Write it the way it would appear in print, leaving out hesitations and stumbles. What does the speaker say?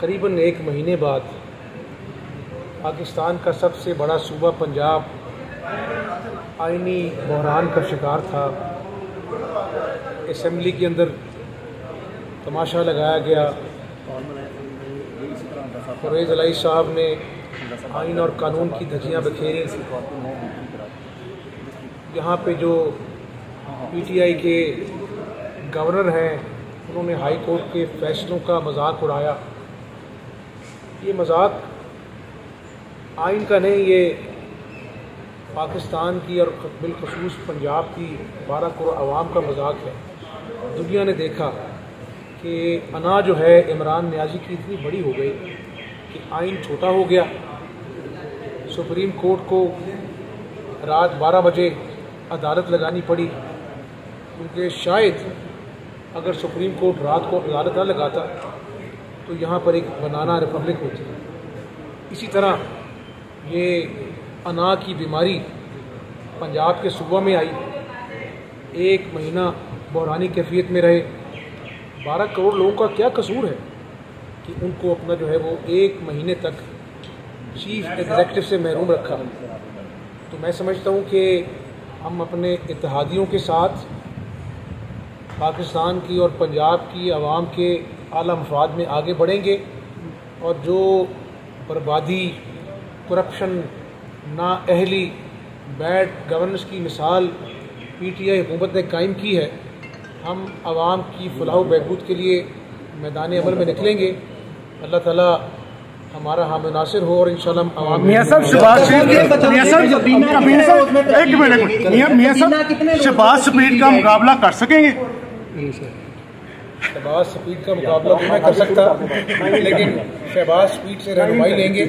करीबन एक महीने बाद पाकिस्तान का सबसे बड़ा सूबा पंजाब आईनी बहरान का शिकार था। असम्बली के अंदर तमाशा लगाया गया। परवेज़ इलाही साहब ने आइन और कानून की धज्जियाँ बखेरी। यहाँ पे जो पीटीआई के गवर्नर हैं उन्होंने हाई कोर्ट के फैसलों का मजाक उड़ाया। ये मजाक आइन का नहीं, ये पाकिस्तान की और बिलखसूस पंजाब की 12 करोड़ आवाम का मजाक है। दुनिया ने देखा कि अना जो है इमरान नियाज़ी की इतनी बड़ी हो गई कि आइन छोटा हो गया। सुप्रीम कोर्ट को रात 12 बजे अदालत लगानी पड़ी, क्योंकि शायद अगर सुप्रीम कोर्ट रात को अदालत न लगाता तो यहाँ पर एक बनाना रिपब्लिक होती। इसी तरह ये अना की बीमारी पंजाब के सूबा में आई। एक महीना बहरानी कैफियत में रहे। 12 करोड़ लोगों का क्या कसूर है कि उनको अपना जो है वो एक महीने तक चीफ एग्जीक्यूटिव से महरूम रखा। तो मैं समझता हूँ कि हम अपने इत्तेहादियों के साथ पाकिस्तान की और पंजाब की आवाम के आला मफाद में आगे बढ़ेंगे और जो बर्बादी, करप्शन, नाअहली, बैड गवर्नेंस की मिसाल पीटीआई हुकूमत ने कायम की है, हम आवाम की फलाह बहबूद के लिए मैदान अमल में निकलेंगे। अल्लाह ताला हमारा हम नासिर हो और इंशाल्लाह हम आवाम मियां साहब शहबाज स्पीड का मुकाबला कर सकेंगे? शहबाज स्पीड का मुकाबला तो मैं कर सकता, लेकिन शहबाज स्पीड से रहनुमाई लेंगे।